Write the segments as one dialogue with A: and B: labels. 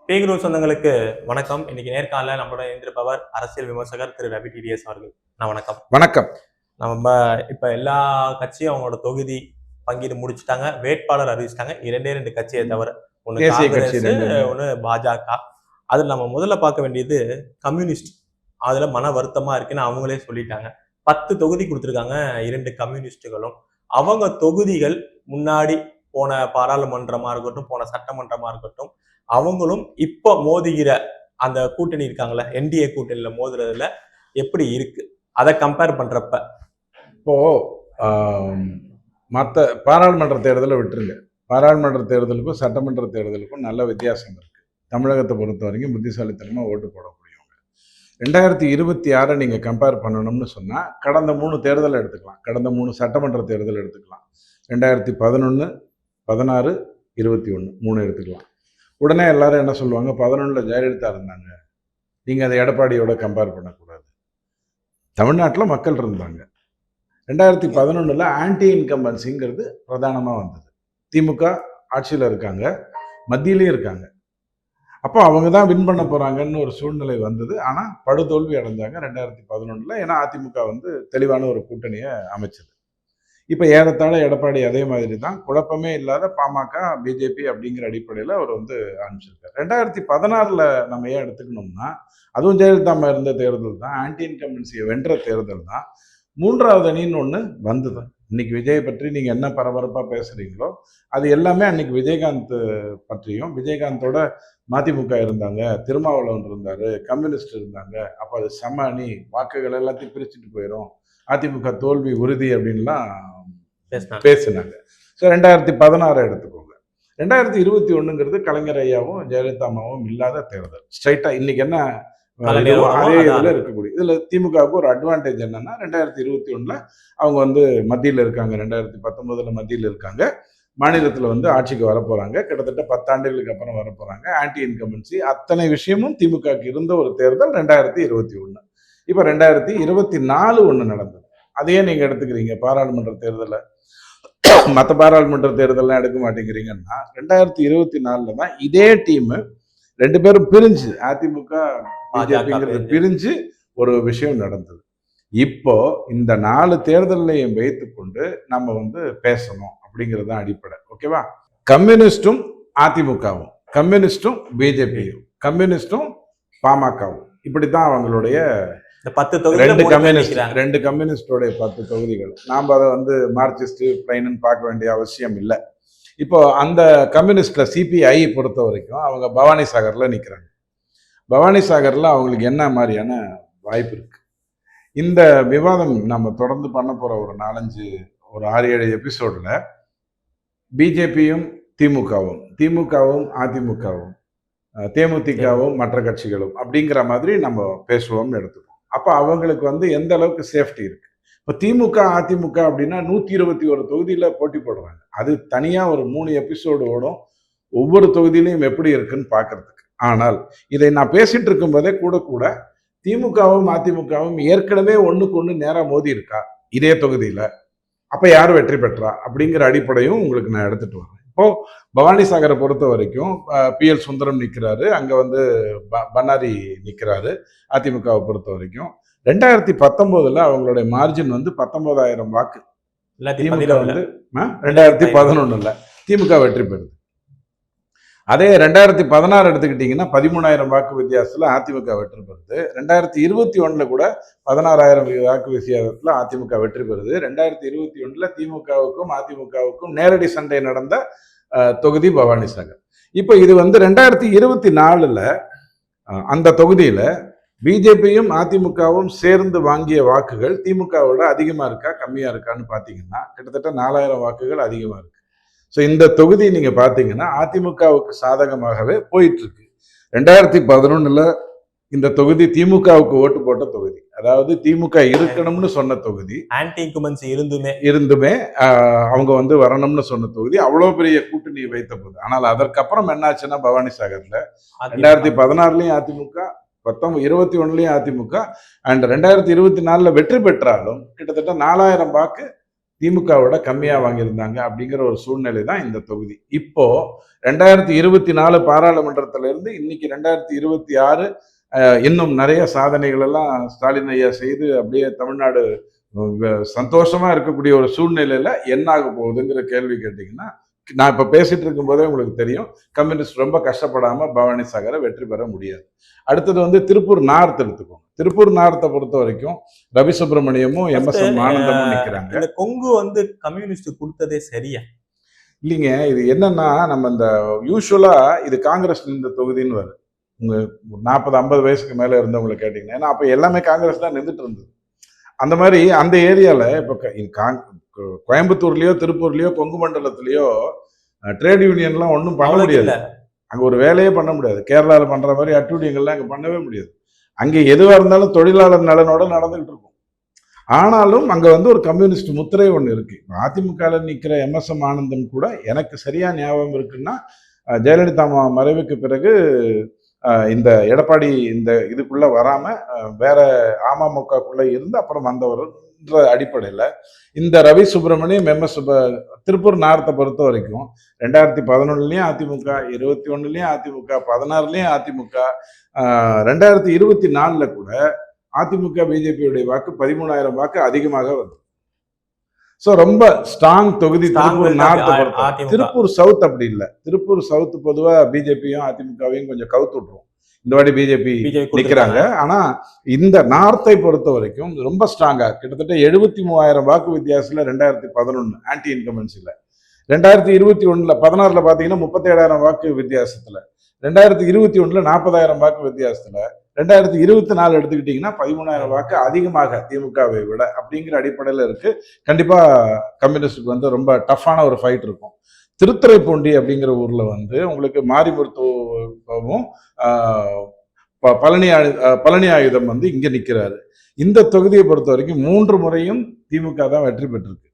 A: பேகுரு சொந்தங்களுக்கு வணக்கம். இன்னைக்கு நேர்காணல நம்மளோட இருந்திருப்பவர் அரசியல் விமர்சகர் திரு ரவி டிடிஎஸ் அவர்கள். வணக்கம்.
B: வணக்கம்.
A: நம்ம இப்ப எல்லா கட்சியும் அவங்களோட தொகுதி பங்கீடு முடிச்சுட்டாங்க, வேட்பாளர் அறிவிச்சிட்டாங்க. இரண்டு கட்சியை தவிர, ஒண்ணு காங்கிரஸ், ஒண்ணு பாஜக. அதுல நம்ம முதல்ல பார்க்க வேண்டியது கம்யூனிஸ்ட். அதுல மன வருத்தமா இருக்குன்னு அவங்களே சொல்லிட்டாங்க. 10 தொகுதி கொடுத்திருக்காங்க 2 கம்யூனிஸ்டுகளும். அவங்க தொகுதிகள் முன்னாடி போன பாராளுமன்றமா இருக்கட்டும், போன சட்டமன்றமா இருக்கட்டும், அவங்களும் இப்ப மோதுகிற அந்த கூட்டணி இருக்காங்கல்ல, என்டிஏ கூட்டணியில மோதுறதுல எப்படி இருக்கு, அதை கம்பேர் பண்றப்ப
B: இப்போ மற்ற பாராளுமன்ற தேர்தலை விட்டுருங்க. பாராளுமன்ற தேர்தலுக்கும் சட்டமன்ற தேர்தலுக்கும் நல்ல வித்தியாசம் இருக்கு. தமிழகத்தை பொறுத்த வரைக்கும் புத்திசாலித்தனமா ஓட்டு போடக்கூடியவங்க. 2026 நீங்க கம்பேர் பண்ணணும்னு சொன்னா கடந்த 3 தேர்தலை எடுத்துக்கலாம். கடந்த 3 சட்டமன்ற தேர்தல் எடுத்துக்கலாம். 2011, 16, 21 3 எடுத்துக்கலாம். உடனே எல்லாரும் என்ன சொல்லுவாங்க, 11ல் ஜெயலலிதா இருந்தாங்க, நீங்க அதை எடப்பாடியோட கம்பேர் பண்ணக்கூடாது. தமிழ்நாட்டில் மக்கள் இருந்தாங்க. 2011ல் ஆன்டி இன்கம்பன்சிங்கிறது பிரதானமாக வந்தது. திமுக ஆட்சியில் இருக்காங்க, மத்தியிலையும் இருக்காங்க. அப்போ அவங்க தான் வின் பண்ண போகிறாங்கன்னு ஒரு சூழ்நிலை வந்தது. ஆனால் படுதோல்வி அடைஞ்சாங்க 2011. ஏன்னா அதிமுக தெளிவான ஒரு கூட்டணியை அமைச்சது. இப்போ ஏறத்தாழ எடப்பாடி அதே மாதிரி தான், குழப்பமே இல்லாத பாமக, பிஜேபி அப்படிங்கிற அடிப்படையில் அவர் ஆரம்பிச்சிருக்காரு. 2016 நம்ம ஏன் எடுத்துக்கணும்னா, அதுவும் ஜெயலலிதா இருந்த தேர்தல் தான், ஆன்டி இன்கம்பன்சியை வென்ற தேர்தல் தான். 3வது அணின்னு ஒன்று வந்தது. இன்னைக்கு விஜயை பற்றி நீங்கள் என்ன பரபரப்பாக பேசுகிறீங்களோ அது எல்லாமே அன்னைக்கு விஜயகாந்த் பற்றியும், விஜயகாந்தோட மதிமுக இருந்தாங்க, திருமாவளவன் இருந்தார், கம்யூனிஸ்ட் இருந்தாங்க. அப்போ அது செம அணி, வாக்குகள் எல்லாத்தையும் பிரிச்சுட்டு போயிடும், அதிமுக தோல்வி உறுதி அப்படின்லாம் பேசினாங்க. ஸோ 2016 எடுத்துக்கோங்க. 2021ங்கிறது கலைஞர் ஐயாவும் ஜெயலலிதா அம்மாவும் இல்லாத தேர்தல். ஸ்ட்ரைட்டா இன்னைக்கு என்ன அதே இதுல இருக்கக்கூடிய இதுல திமுகவுக்கு ஒரு அட்வான்டேஜ் என்னன்னா, 2021 அவங்க மத்தியில் இருக்காங்க, 2019 மத்தியில் இருக்காங்க, மாநிலத்தில் ஆட்சிக்கு வரப்போறாங்க, கிட்டத்தட்ட 10 ஆண்டுகளுக்கு அப்புறம் வரப்போறாங்க. ஆன்டி இன்கம்பன்சி அத்தனை விஷயமும் திமுகவுக்கு இருந்த ஒரு தேர்தல் 2021. இப்ப 2024 ஒண்ணு நடந்தது. அதையே நீங்க எடுத்துக்கிறீங்க பாராளுமன்ற தேர்தலை. மற்ற பாராளுமன்ற தேர்தலாம் எடுக்க மாட்டேங்கிறீங்கன்னா, 2024 தான் இதே டீம் 2 பேரும் பிரிஞ்சு, அதிமுக பிஜேபிங்கிறது பிரிஞ்சு ஒரு விஷயம் நடந்தது. இப்போ இந்த 4 தேர்தலையும் வைத்துக்கொண்டு நம்ம பேசணும் அப்படிங்கிறது தான் அடிப்படை. ஓகேவா? கம்யூனிஸ்டும் அதிமுகவும், கம்யூனிஸ்டும் பிஜேபியும், கம்யூனிஸ்டும் பாமகவும், இப்படித்தான் அவங்களுடைய
A: 10 தொகுதிகள்,
B: 2 கம்யூனிஸ்டோடைய 10 தொகுதிகள். நாம் அதை மார்க்சிஸ்ட் பிளைன்னு பார்க்க வேண்டிய அவசியம் இல்லை. இப்போ அந்த கம்யூனிஸ்ட்ல சிபிஐ பொறுத்த வரைக்கும் அவங்க பவானி சாகர்ல நிற்கிறாங்க. பவானி சாகர்ல அவங்களுக்கு என்ன மாதிரியான வாய்ப்பு இருக்கு? இந்த விவாதம் நம்ம தொடர்ந்து பண்ண போற ஒரு 6-7 எபிசோட்ல பிஜேபியும் திமுகவும் அதிமுகவும், தேமுதிகவும் மற்ற கட்சிகளும் அப்படிங்கிற மாதிரி நம்ம பேசுவோம்னு எடுத்துக்கோம். அப்ப அவங்களுக்கு எந்த அளவுக்கு சேஃப்டி இருக்கு? இப்போ திமுக அதிமுக அப்படின்னா 121 தொகுதியில போட்டி போடுறாங்க. அது தனியா ஒரு 3 எபிசோடு ஓடும், ஒவ்வொரு தொகுதியிலையும் எப்படி இருக்குன்னு பாக்குறதுக்கு. ஆனால் இதை நான் பேசிட்டு இருக்கும் போதே கூட திமுகவும் அதிமுகவும் ஏற்கனவே ஒண்ணுக்கு ஒண்ணு நேரா மோதி இருக்கா இதே தொகுதியில, அப்ப யார் வெற்றி பெற்றா அப்படிங்கிற அடிப்படையும் உங்களுக்கு நான் எடுத்துட்டு வரேன். இப்போ பவானி சாகரை பொறுத்த வரைக்கும் PL சுந்தரம் நிற்கிறாரு, அங்க பன்னாரி நிற்கிறாரு. அதிமுகவை பொறுத்த வரைக்கும் 2019 அவங்களுடைய மார்ஜின் 19,000 வாக்கு. திமுக 2011 திமுக வெற்றி பெறுது. அதே 2016 எடுத்துக்கிட்டீங்கன்னா 13,000 வாக்கு வித்தியாசத்துல அதிமுக வெற்றி பெறுது. 2021 கூட 16,000 வாக்கு வித்தியாசத்துல அதிமுக வெற்றி பெறுது. 2021 திமுகவுக்கும் அதிமுகவுக்கும் நேரடி சண்டை நடந்த தொகுதி பவானி சாகர். இப்போ இது 2024 அந்த தொகுதியில பிஜேபியும் அதிமுகவும் சேர்ந்து வாங்கிய வாக்குகள் திமுகவோட அதிகமா இருக்கா கம்மியா இருக்கான்னு பாத்தீங்கன்னா கிட்டத்தட்ட 4,000 வாக்குகள் அதிகமா இருக்கு. ஸோ இந்த தொகுதி நீங்க பாத்தீங்கன்னா அதிமுகவுக்கு சாதகமாகவே போயிட்டு இருக்கு. 2011 இந்த தொகுதி திமுகவுக்கு ஓட்டு போட்ட தொகுதி, அதாவது திமுக இருக்கணும்னு சொன்ன தொகுதி,
A: ஆன்டி இன்கம்பன்சி
B: இருந்துமே அவங்க வரணும்னு சொன்ன தொகுதி, அவ்வளவு பெரிய கூட்டணி வைத்த போது. ஆனால் அதற்கப்புறம் என்னாச்சுன்னா பவானி சாகர்ல 2016 அதிமுக, 2021 அதிமுக அண்ட் 2024 வெற்றி பெற்றாலும் கிட்டத்தட்ட 4,000 வாக்கு திமுகவோட கம்மியா வாங்கியிருந்தாங்க அப்படிங்கிற ஒரு சூழ்நிலை தான் இந்த தொகுதி. இப்போ 2024 பாராளுமன்றத்துல இருந்து இன்னைக்கு 2026 இன்னும் நிறைய சாதனைகள் எல்லாம் ஸ்டாலின் ஐயா செய்து அப்படியே தமிழ்நாடு சந்தோஷமா இருக்கக்கூடிய ஒரு சூழ்நிலையில என்ன ஆக போகுதுங்கிற கேள்வி கேட்டீங்கன்னா, நான் இப்ப பேசிட்டு இருக்கும் போதே உங்களுக்கு தெரியும், கம்யூனிஸ்ட் ரொம்ப கஷ்டப்படாம பவானி சாகரை வெற்றி பெற முடியாது. அடுத்தது வந்து திருப்பூர் நார்த் எடுத்துக்கோங்க. திருப்பூர் நார்த்தை பொறுத்த வரைக்கும் ரவி சுப்பிரமணியமும் எம்.எஸ்.எம். ஆனந்தமும் நிக்கிறாங்க.
A: இந்த கொங்கு வந்து கம்யூனிஸ்ட் கொடுத்ததே சரியா?
B: இல்லைங்க, இது என்னன்னா நம்ம இந்த யூஸ்வலா இது காங்கிரஸ் இந்த தொகுதின்னு வரும். உங்க 40-50 வயசுக்கு மேல இருந்தவங்களை கேட்டீங்கன்னா, ஏன்னா அப்ப எல்லாமே காங்கிரஸ் தான் நின்றுட்டு இருந்தது. அந்த மாதிரி அந்த ஏரியால இப்ப கோயம்புத்தூர்லயோ திருப்பூர்லயோ கொங்கு மண்டலத்திலயோ ட்ரேட் யூனியன்லாம் ஒன்றும் பண்ண முடியாது. அங்க ஒரு வேலையே பண்ண முடியாது. கேரளால பண்ற மாதிரி அட்டூழியங்கள்லாம் அங்க பண்ணவே முடியாது. அங்க எதுவா இருந்தாலும் தொழிலாளர் நலனோட நடந்துகிட்டு இருக்கும். ஆனாலும் அங்க வந்து ஒரு கம்யூனிஸ்ட் முத்திரை ஒன்று இருக்கு. அதிமுக நிக்கிற எம்.எஸ்.எம். ஆனந்தம் கூட எனக்கு சரியா ஞாபகம் இருக்குன்னா, ஜெயலலிதா மறைவுக்கு பிறகு இந்த எடப்பாடி இந்த இதுக்குள்ள வராம வேற அமமுகக்குள்ள இருந்து அப்புறம் வந்தவர்ன்ற அடிப்படையில இந்த ரவி சுப்பிரமணியம் திருப்பூர் நார்த்தை பொறுத்த வரைக்கும் 2011லயும் அதிமுக, 21லயும் அதிமுக, 16லயும் அதிமுக, 2024 கூட அதிமுக பிஜேபியுடைய வாக்கு 13,000 வாக்கு அதிகமாக வருது. சோ ரொம்ப ஸ்ட்ராங் தொகுதி திருப்பூர் நார்த்தை பொறுத்த. திருப்பூர் சவுத் அப்படி இல்லை. திருப்பூர் சவுத் பொதுவா பிஜேபியும் அதிமுகவையும் கொஞ்சம் கவுத்து விட்டுரும். இந்த வாட்டி பிஜேபி நிக்கிறாங்க. ஆனா இந்த நார்த்தை பொறுத்த வரைக்கும் ரொம்ப ஸ்ட்ராங்கா கிட்டத்தட்ட 73,000 வாக்கு வித்தியாசத்துல 2011 ஆன்டி இன்கம்பன்சில, 2021 16ல பாத்தீங்கன்னா 37,000 வாக்கு வித்தியாசத்துல, 2021 40,000 வாக்கு வித்தியாசத்துல, 2024 எடுத்துக்கிட்டீங்கன்னா 13,000 வாக்கு அதிகமாக திமுகவை விட அப்படிங்கிற அடிப்படையில இருக்கு. கண்டிப்பா கம்யூனிஸ்டுக்கு வந்து ரொம்ப டஃப்பான ஒரு ஃபைட் இருக்கும். திருத்துறைப்பூண்டி அப்படிங்கிற ஊர்ல வந்து உங்களுக்கு மாரிமுத்துவும் பழனி ஆயுதம் வந்து இங்க நிக்கிறாரு. இந்த தொகுதியை பொறுத்த வரைக்கும் 3 முறையும் திமுக தான் வெற்றி பெற்றிருக்கு.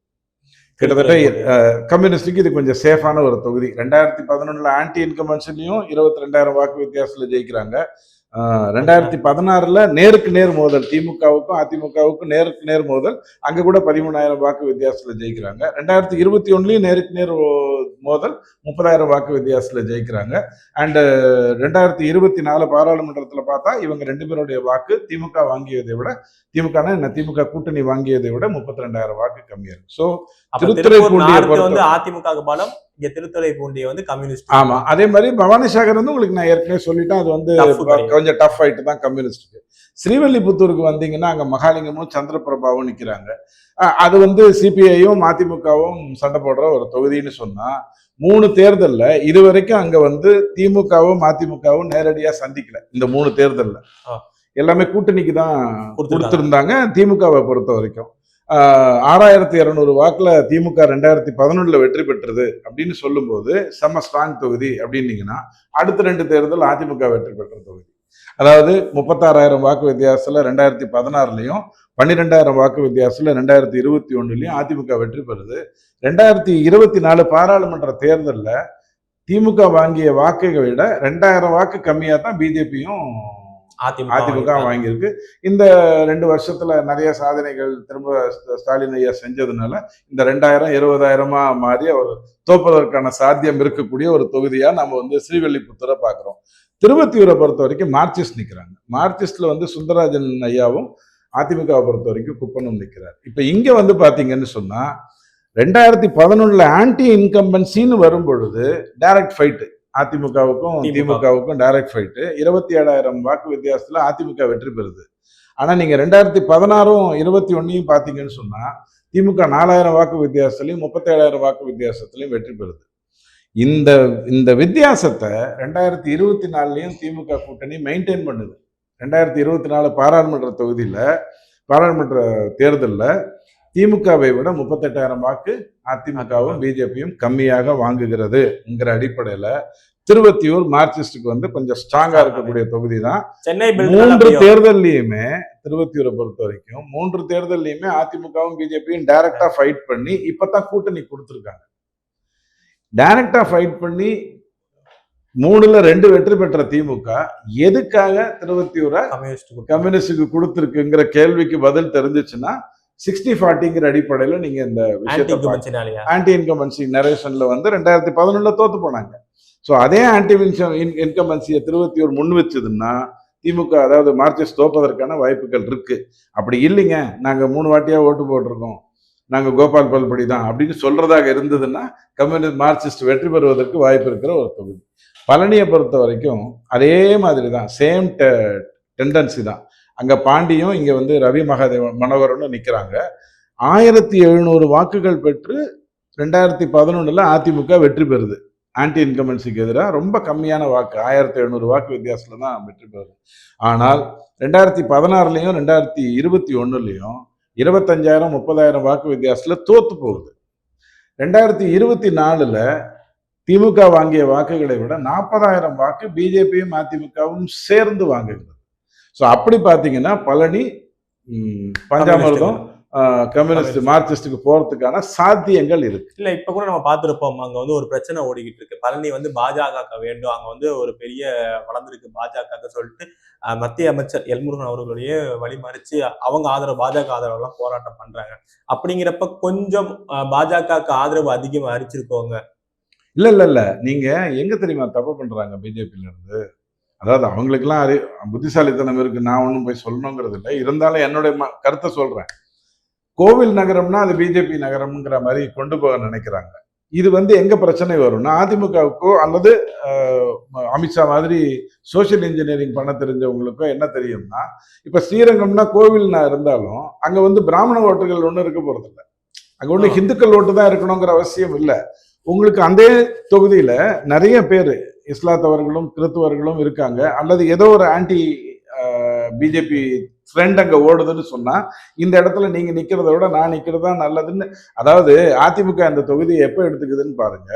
B: கிட்டத்தட்ட கம்யூனிஸ்டுக்கு இது கொஞ்சம் சேஃபான ஒரு தொகுதி. 2011 ஆன்டி இன்கம்பன்ஷன்லயும் 22,000 வாக்கு வித்தியாசத்துல ஜெயிக்கிறாங்க. 2016 நேருக்கு நேர் மோதல், திமுகவுக்கும் அதிமுகவுக்கும் நேருக்கு நேர் மோதல், அங்க கூட 13,000 வாக்கு வித்தியாசத்துல ஜெயிக்கிறாங்க. 2021லயும் நேருக்கு நேர் மோதல், 30,000 வாக்கு வித்தியாசத்துல ஜெயிக்கிறாங்க. அண்ட் 2024 பாராளுமன்றத்துல பார்த்தா இவங்க 2 பேருடைய வாக்கு திமுக வாங்கியதை விட, திமுக கூட்டணி வாங்கியதை விட 32,000 வாக்கு கம்மியா இருக்கு. சோ
A: திருத்துறைப்பூண்டி அதிமுக பலம், இங்க திருத்துறைப்பூண்டி வந்து கம்யூனிஸ்ட்.
B: ஆமா, அதே மாதிரி பவானி சாகர் வந்து உங்களுக்கு நான் ஏற்கனவே சொல்லிட்டேன், அது வந்து கொஞ்சம் டஃப் ஆயிட்டு தான் கம்யூனிஸ்டுக்கு. ஸ்ரீவல்லிபுத்தூருக்கு வந்தீங்கன்னா அங்க மகாலிங்கமும் சந்திரபிரபாவும் நிக்கிறாங்க. அது வந்து சிபிஐயும் அதிமுகவும் சண்டை போடுற ஒரு தொகுதின்னு சொன்னா, 3 தேர்தல்ல இதுவரைக்கும் அங்க வந்து திமுகவும் அதிமுகவும் நேரடியா சந்திக்கல. இந்த 3 தேர்தல்ல எல்லாமே கூட்டணிக்கு தான் கொடுத்திருந்தாங்க. திமுகவை பொறுத்த வரைக்கும் 6,200 வாக்குல திமுக 2011 வெற்றி பெற்றது அப்படின்னு சொல்லும் போது செம்ம ஸ்ட்ராங் தொகுதி அப்படின்னீங்கன்னா, அடுத்த 2 தேர்தல் அதிமுக வெற்றி பெற்ற தொகுதி. அதாவது 36,000 வாக்கு வித்தியாசத்துல 2016லயும், 12,000 வாக்கு வித்தியாசத்துல 2021லயும் அதிமுக வெற்றி பெறுது. 2024 பாராளுமன்ற தேர்தல்ல திமுக வாங்கிய வாக்குகளை விட 2,000 வாக்கு கம்மியா தான் பிஜேபியும் அதிமுக வாங்கியிருக்கு. இந்த 2 வருஷத்துல நிறைய சாதனைகள் திரும்ப ஸ்டாலின் ஐயா செஞ்சதுனால இந்த 2,000 20,000 மாறி அவர் தோப்பதற்கான சாத்தியம் இருக்கக்கூடிய ஒரு தொகுதியா நம்ம வந்து ஸ்ரீவல்லிபுத்தூரை பாக்குறோம். திருவத்தியூரை பொறுத்த வரைக்கும் மார்க்சிஸ்ட் நிக்கிறாங்க. மார்க்சிஸ்ட்ல வந்து சுந்தரராஜன் ஐயாவும் அதிமுகவை பொறுத்த வரைக்கும் குப்பனும் நிக்கிறார். இப்ப இங்க வந்து பாத்தீங்கன்னு சொன்னா 2011 ஆன்டி இன்கம்பன்சின்னு வரும் பொழுது டைரக்ட் ஃபைட், அதிமுகவுக்கும் திமுகவுக்கும் டைரக்ட் ஃபைட், 27,000 வாக்கு வித்தியாசத்துல அதிமுக வெற்றி பெறுது. ஆனா நீங்க 2016 21 பாத்தீங்கன்னு சொன்னா திமுக 4,000 வாக்கு வித்தியாசத்துலயும் 37,000 வாக்கு வித்தியாசத்திலையும் வெற்றி பெறுது. இந்த வித்தியாசத்தை 2024லயும் திமுக கூட்டணி மெயின்டைன் பண்ணுது. 2024 பாராளுமன்ற தேர்தலில் திமுகவை விட 38,000 வாக்கு அதிமுகவும் பிஜேபியும் கம்மியாக வாங்குகிறதுங்கிற அடிப்படையில திருவத்தியூர் மார்க்சிஸ்டுக்கு வந்து கொஞ்சம் ஸ்ட்ராங்கா இருக்கக்கூடிய தொகுதி தான். சென்னை 3 தேர்தல்லையுமே திருவத்தியூரை பொறுத்த வரைக்கும் 3 தேர்தல்லையுமே அதிமுகவும் பிஜேபியும் டைரக்டா ஃபைட் பண்ணி இப்பதான் கூட்டணி கொடுத்துருக்காங்க. டைரக்டா ஃபைட் பண்ணி 3ல் 2 வெற்றி பெற்ற திமுக எதுக்காக திருவத்தியூரை கம்யூனிஸ்டுக்கு கொடுத்துருக்குங்கிற கேள்விக்கு பதில் தெரிஞ்சிச்சுன்னா 60-40ங்கிற அடிப்படையில நீங்க இந்த விஷயத்தை ஆன்டி இன்கம்பன்சி நரேஷன்ல வந்து 2011 தோத்து போனாங்க. ஸோ அதே ஆன்டி இன்கம்பன்சியை திருவத்தியூர் முன் வச்சதுன்னா திமுக அதாவது மார்க்சிஸ்ட் தோப்பதற்கான வாய்ப்புகள் இருக்கு. அப்படி இல்லைங்க நாங்க 3 வாட்டியா ஓட்டு போட்டிருக்கோம், நாங்க கோபால் பல்படி தான் அப்படின்னு சொல்றதாக இருந்ததுன்னா கம்யூனிஸ்ட் மார்க்சிஸ்ட் வெற்றி பெறுவதற்கு வாய்ப்பு இருக்கிற ஒரு தொகுதி. பழனியை பொறுத்த வரைக்கும் அதே மாதிரி தான், சேம் டெண்டன்சி தான். அங்க பாண்டியும் இங்க வந்து ரவி மனோகரனும் நிக்கிறாங்க. 1700 வாக்குகள் பெற்று 2011 அதிமுக வெற்றி பெறுது. ஆன்டி இன்கம்பன்சிக்கு எதிராக ரொம்ப கம்மியான வாக்கு, 1700 வாக்கு வித்தியாசத்துல தான் வெற்றி பெறுது. ஆனால் 2016 2021 25,000-30,000 வாக்கு வித்தியாசத்துல தோத்து போகுது. 2024 திமுக வாங்கிய வாக்குகளை விட 40,000 வாக்கு பிஜேபியும் அதிமுகவும் சேர்ந்து வாங்குகிறது. ஸோ அப்படி பார்த்தீங்கன்னா பழனி பஞ்சாமிர்தம் கம்யூனிஸ்ட் மார்க்சிஸ்டுக்கு போறதுக்கான சாத்தியங்கள் இருக்கு.
A: இல்ல இப்ப கூட நம்ம பார்த்திருப்போம், அங்க வந்து ஒரு பிரச்சனை ஓடிக்கிட்டு இருக்கு. பழனி வந்து பாஜக வேண்டும், அங்க வந்து ஒரு பெரிய வளர்ந்துருக்கு பாஜக சொல்லிட்டு மத்திய அமைச்சர் எல்முருகன் அவர்களுடைய வழிமறிச்சு அவங்க ஆதரவு பாஜக ஆதரவு எல்லாம் போராட்டம் பண்றாங்க. அப்படிங்கிறப்ப கொஞ்சம் பாஜக ஆதரவு அதிகமா அரிச்சிருக்கோங்க.
B: இல்ல நீங்க எங்க தெரியுமா தப்பு பண்றாங்க பிஜேபியில இருந்து? அதாவது அவங்களுக்கெல்லாம் புத்திசாலித்தனம் இருக்கு, நான் ஒன்றும் போய் சொல்லணுங்கிறது இல்லை. இருந்தாலும் என்னுடைய கருத்தை சொல்றேன். கோவில் நகரம்னா அது பிஜேபி நகரம்ங்கிற மாதிரி கொண்டு போக நினைக்கிறாங்க. இது வந்து எங்க பிரச்சனை வரும்னா அதிமுகவுக்கோ அல்லது அமித்ஷா மாதிரி சோசியல் இன்ஜினியரிங் பண்ண தெரிஞ்சவங்களுக்கோ என்ன தெரியும்னா, இப்ப ஸ்ரீரங்கம்னா கோவில் இருந்தாலும் அங்க வந்து பிராமண ஓட்டுகள் ஒன்றும் இருக்க போறது இல்லை. அங்க ஒண்ணு ஹிந்துக்கள் ஓட்டு தான் இருக்கணுங்கிற அவசியம் இல்லை. உங்களுக்கு அந்த தொகுதியில நிறைய பேர் இஸ்லாத்தவர்களும் கிறிஸ்துவர்களும் இருக்காங்க, அல்லது ஏதோ ஒரு ஆன்டி பிஜேபி ட்ரெண்ட் அங்க ஓடுதுன்னு சொன்னா இந்த இடத்துல நீங்க நிக்கிறத விட நான் நிக்கிறதா நல்லதுன்னு. அதாவது அதிமுக அந்த தொகுதியை எப்ப எடுத்துக்குதுன்னு பாருங்க.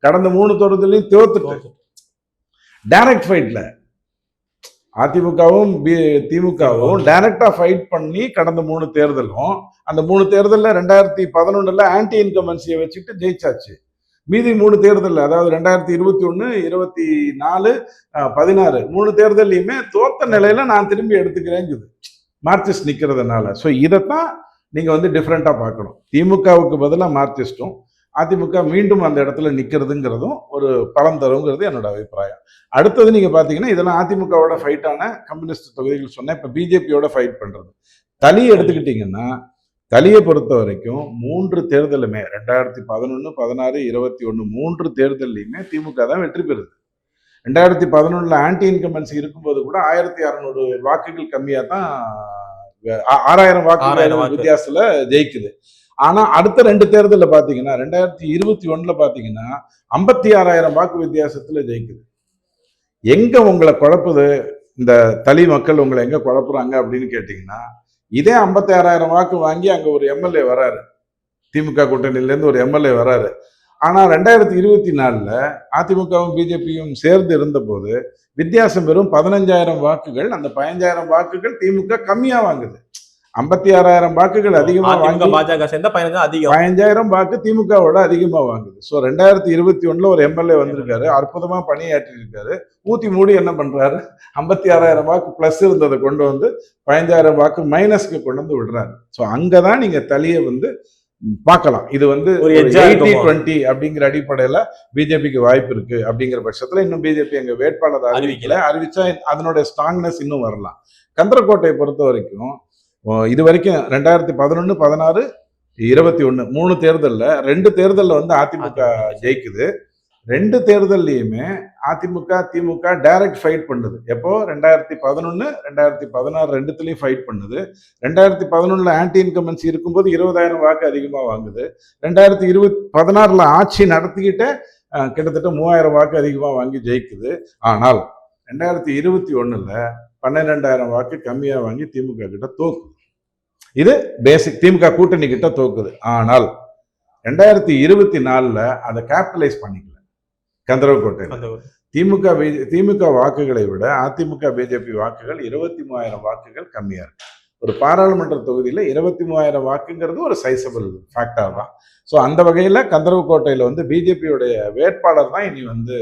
B: கடந்த 3 தொகுதியிலையும் தோத்துட்டு டைரக்ட் ஃபைட்ல அதிமுகவும் திமுகவும் டைரக்டா ஃபைட் பண்ணி கடந்த 3 தேர்தலும் அந்த 3 தேர்தலில் 2011 ஆன்டி இன்கம்பன்சியை வச்சுட்டு ஜெயிச்சாச்சு. மீதி 3 தேர்தல் அதாவது 2021, 24, 16 3 தேர்தலையுமே தோத்த நிலையில நான் திரும்பி எடுத்துக்கிறேங்குது மார்க்சிஸ்ட் நிக்கிறதுனால. ஸோ இதைத்தான் நீங்க வந்து டிஃப்ரெண்டா பார்க்கணும். திமுகவுக்கு பதிலாக மார்க்சிஸ்டும் அதிமுக மீண்டும் அந்த இடத்துல நிக்கிறதுங்கிறதும் ஒரு பலம் தருங்கிறது என்னோட அபிப்பிராயம். அடுத்தது நீங்க பாத்தீங்கன்னா இதெல்லாம் அதிமுகவோட ஃபைட்டான கம்யூனிஸ்ட் தொகுதிகள் சொன்னேன். இப்ப பிஜேபியோட ஃபைட் பண்றது தலியை எடுத்துக்கிட்டீங்கன்னா, தலியை பொறுத்த வரைக்கும் 3 தேர்தலுமே 2011, 16, 21 3 தேர்தலையுமே திமுக தான் வெற்றி பெறுது. 2011 ஆன்டி இன்கம்பன்சி இருக்கும்போது கூட 1600 வாக்குகள் கம்மியா தான் 6000 வாக்குகள் வித்தியாசத்துல ஜெயிக்குது. ஆனா அடுத்த 2 தேர்தலில் பாத்தீங்கன்னா 2021 பாத்தீங்கன்னா 56,000 வாக்கு வித்தியாசத்துல ஜெயிக்குது. எங்க உங்களை குழப்புது இந்த தலி மக்கள் உங்களை எங்க குழப்புறாங்க அப்படின்னு கேட்டீங்கன்னா, இதே 56,000 வாக்கு வாங்கி அங்க ஒரு எம்எல்ஏ வராரு, திமுக கூட்டணியில இருந்து ஒரு எம்எல்ஏ வராரு. ஆனா 2024 அதிமுகவும் பிஜேபியும் சேர்ந்து இருந்த போது வித்தியாசம் வெறும் 15,000 வாக்குகள். அந்த 15,000 வாக்குகள் திமுக கம்மியா வாங்குது. 56,000 வாக்குகள் அதிகமா வாங்கி
A: பாஜக சேர்ந்த
B: 15,000 வாக்கு திமுகவோட அதிகமா வாங்குது. ஸோ 2021 ஒரு எம்எல்ஏ வந்திருக்காரு, அற்புதமா பணியாற்றி இருக்காரு. ஊத்தி மூடி என்ன பண்றாரு, 56,000 வாக்கு பிளஸ் இருந்ததை கொண்டு வந்து 15,000 வாக்கு மைனஸ்க்கு கொண்டு வந்து விடுறாரு. ஸோ அங்கதான் நீங்க தலியை வந்து பார்க்கலாம். இது வந்து 80-20 அப்படிங்கிற அடிப்படையில பிஜேபிக்கு வாய்ப்பு இருக்கு. அப்படிங்கிற பட்சத்துல இன்னும் பிஜேபி எங்க வேட்பாளர் அறிவிச்சா அதனுடைய ஸ்ட்ராங்னஸ் இன்னும் வரலாம். கந்தரக்கோட்டையை பொறுத்த வரைக்கும் இது வரைக்கும் 2011, 16, 21 3 தேர்தலில் 2 தேர்தலில் வந்து அதிமுக ஜெயிக்குது. 2 தேர்தல்லையுமே அதிமுக திமுக டைரக்ட் ஃபைட் பண்ணுது. எப்போ 2011, 2016 2த்துலையும் ஃபைட் பண்ணுது. 2011 ஆன்டி இன்கம்பன்சி இருக்கும்போது 20,000 வாக்கு அதிகமாக வாங்குது. 2016 ஆட்சி நடத்திக்கிட்டு கிட்டத்தட்ட 3,000 வாக்கு அதிகமாக வாங்கி ஜெயிக்குது. ஆனால் 2021 12,000 வாக்கு கம்மியா வாங்கி திமுக கிட்ட தோக்குது. இது பேசிக் திமுக கூட்டணி கிட்ட தோக்குது. ஆனால் 2024 அதை கேபிட்டலைஸ் பண்ணிக்கல கந்தரவக்கோட்டை. திமுக வாக்குகளை விட அதிமுக பிஜேபி வாக்குகள் 23,000 வாக்குகள் கம்மியா இருக்கு. ஒரு பாராளுமன்ற தொகுதியில 23,000 வாக்குங்கிறது ஒரு சைசபிள் ஃபேக்டர் தான். ஸோ அந்த வகையில கந்தரவக்கோட்டையில வந்து பிஜேபியோடைய வேட்பாளர் தான் இனி வந்து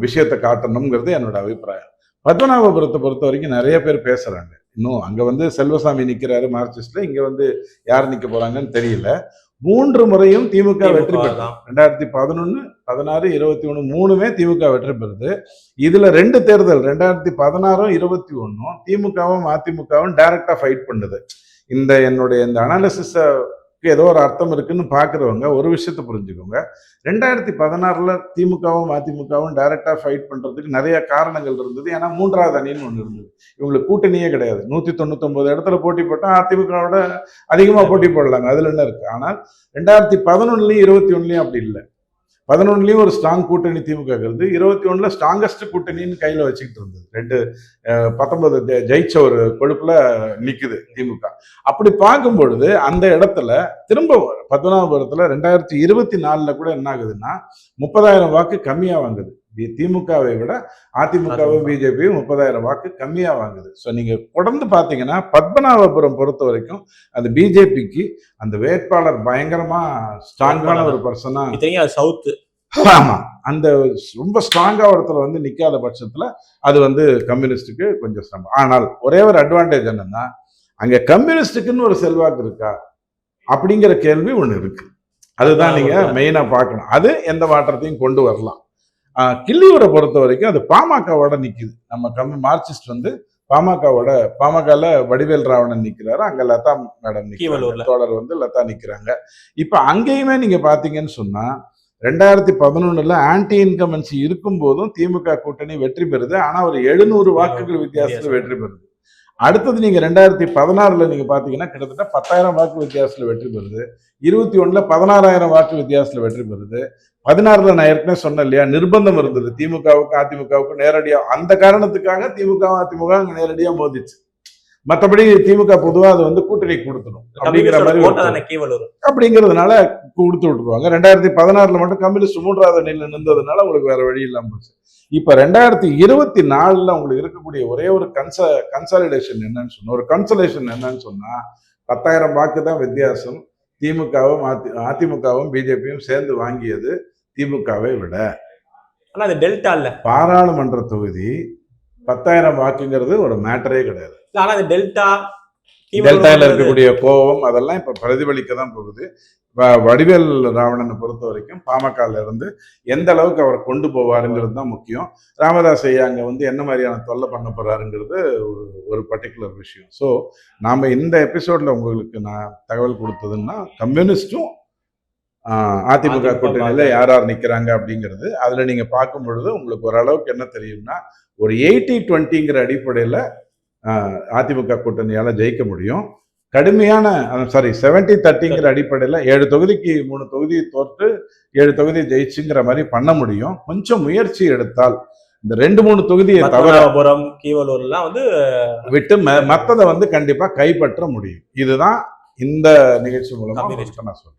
B: விஷயத்தை காட்டணுங்கிறது என்னோட அபிப்பிராயம். பத்மநாபபுரத்தை பொறுத்த வரைக்கும் நிறைய பேர் பேசுறாங்க, இன்னும் அங்க வந்து செல்வசாமி நிக்கிறாரு மார்க்சிஸ்ட்ல, இங்க வந்து யார் நிக்க போறாங்கன்னு தெரியல. 3 முறையும் திமுக வெற்றி பெற்று 2011, 16, 21 3மே திமுக வெற்றி பெறுது. இதுல 2 தேர்தல் 2016, 21 திமுகவும் அதிமுகவும் டைரக்டா ஃபைட் பண்ணுது. இந்த என்னுடைய இந்த அனாலிசிஸ ஏதோ ஒரு அர்த்தம் இருக்குன்னு பாக்குறவங்க ஒரு விஷயத்த புரிஞ்சுக்கோங்க. 2016ல திமுகவும் அதிமுகவும் டைரக்டா ஃபைட் பண்றதுக்கு நிறைய காரணங்கள் இருந்தது. ஏன்னா 3வது அணின்னு ஒண்ணு இருந்தது. இவங்களுக்கு கூட்டணியே கிடையாது. 199 இடத்துல போட்டி போட்டா அதிமுகவோட அதிகமா போட்டி போடலாங்க, அதுல என்ன இருக்கு. ஆனால் 2011லயும் 21லயும் அப்படி இல்லை. 11லயும் ஒரு ஸ்ட்ராங் கூட்டணி திமுக இருக்குது, 21ல ஸ்ட்ராங்கஸ்ட் கூட்டணின்னு கையில வச்சுக்கிட்டு இருந்தது. 19 ஜெயிச்ச ஒரு கொழுப்புல நிக்குது திமுக. அப்படி பார்க்கும் பொழுது அந்த இடத்துல திரும்ப பத்மநாபபுரத்துல 2024ல கூட என்ன ஆகுதுன்னா 30,000 வாக்கு கம்மியா வாங்குது. திமுகவை விட அதிமுகவும் பிஜேபியும் 30,000 வாக்கு கம்மியா வாங்குது. ஸோ நீங்க தொடர்ந்து பாத்தீங்கன்னா பத்மநாபபுரம் பொறுத்த வரைக்கும் அந்த பிஜேபிக்கு அந்த வேட்பாளர் பயங்கரமா ஸ்ட்ராங்கான ஒரு பர்சனா,
A: சவுத்,
B: ஆமா, அந்த ரொம்ப ஸ்ட்ராங்கா ஒருத்தர் வந்து நிக்காத பட்சத்துல அது வந்து கம்யூனிஸ்டுக்கு கொஞ்சம் சிரமம். ஆனால் ஒரே ஒரு அட்வான்டேஜ் என்னன்னா, அங்க கம்யூனிஸ்டுக்குன்னு ஒரு செல்வாக்கு இருக்கா அப்படிங்கிற கேள்வி ஒண்ணு இருக்கு. அதுதான் நீங்க மெயினா பார்க்கணும். அது எந்த மாற்றத்தையும் கொண்டு வரலாம். கிள்ளியூரை பொறுத்த வரைக்கும் அது பாமகவோட நிக்குது. நம்ம மார்க்சிஸ்ட் வந்து பாமகல வடிவேல் ராவணன் நிக்கிறாரு, அங்க லதா மேடம் நிக்கிறாங்க, தோழர் வந்து லதா நிக்கிறாங்க. இப்ப அங்கேயுமே நீங்க பாத்தீங்கன்னு சொன்னா 2011ல ஆன்டி இன்கமன்சி இருக்கும் போதும் திமுக கூட்டணி வெற்றி பெறுது. ஆனா ஒரு 700 வாக்குகள் வித்தியாசத்துல வெற்றி பெறுது. அடுத்தது நீங்க 2016ல நீங்க பாத்தீங்கன்னா கிட்டத்தட்ட 10,000 வாக்கு வித்தியாசத்துல வெற்றி பெறுது. 21ல 16,000 வாக்கு வித்தியாசத்துல வெற்றி பெறுது. 16ல நான் ஏற்கனவே சொன்னேன் இல்லையா, நிர்பந்தம் இருந்தது திமுகவுக்கும் அதிமுகவுக்கும் நேரடியா. அந்த காரணத்துக்காக திமுகவும் அதிமுக அங்க நேரடியா மோதிச்சு. மற்றபடி திமுக பொதுவா அது வந்து கூட்டணி கொடுத்துடும் அப்படிங்கிற மாதிரி அப்படிங்கிறதுனால கொடுத்து விட்டுருவாங்க. 2016ல மட்டும் கம்யூனிஸ்ட் 3வது அணியில் நின்றதுனால உங்களுக்கு வேற வழி இல்லாம போச்சு. இப்ப 2024ல உங்களுக்கு இருக்கக்கூடிய ஒரே ஒரு கன்சாலிடேஷன் என்னன்னு சொன்னா, ஒரு கன்சலேஷன் என்னன்னு சொன்னா 10,000 வாக்கு தான் வித்தியாசம் திமுகவும் அதிமுகவும் பிஜேபியும் சேர்ந்து வாங்கியது திமுகவை விட.
A: ஆனா அது டெல்டா இல்ல,
B: பாராளுமன்ற தொகுதி 10,000 வாக்குங்கிறது ஒரு மேட்டரே கிடையாது.
A: ஆனா அது
B: டெல்டால இருக்கக்கூடிய கோபம் அதெல்லாம் இப்ப பிரதிபலிக்க தான் போகுது. வடிவேல் ராவணனை பொறுத்த வரைக்கும் பாமகல இருந்து எந்த அளவுக்கு அவர் கொண்டு போவாருங்கிறது தான் முக்கியம். ராமதாஸ் ஐயா அங்க வந்து என்ன மாதிரியான தொல்லை பண்ண போறாருங்கிறது ஒரு பர்டிகுலர் விஷயம். ஸோ நாம இந்த எபிசோட்ல உங்களுக்கு நான் தகவல் கொடுத்ததுன்னா கம்யூனிஸ்டும் அதிமுக கூட்டணியில யார் யார் நிக்கிறாங்க அப்படிங்கிறது. அதுல நீங்க பார்க்கும் பொழுது உங்களுக்கு ஓரளவுக்கு என்ன தெரியும்னா, ஒரு 80-20ங்கிற அடிப்படையில அதிமுக கூட்டணியால ஜெயிக்க முடியும். கடுமையான 70-30ங்கிற அடிப்படையில் 7 தொகுதிக்கு 3 தொகுதி தோற்று 7 தொகுதி ஜெயிச்சுங்கிற மாதிரி பண்ண முடியும். கொஞ்சம் முயற்சி எடுத்தால் இந்த 2-3 தொகுதியை தவிர
A: கீவலூர்லாம் வந்து
B: விட்டு மற்றதை வந்து கண்டிப்பா கைப்பற்ற முடியும். இதுதான் இந்த நிகழ்ச்சி மூலமா நான் சொல்றேன்.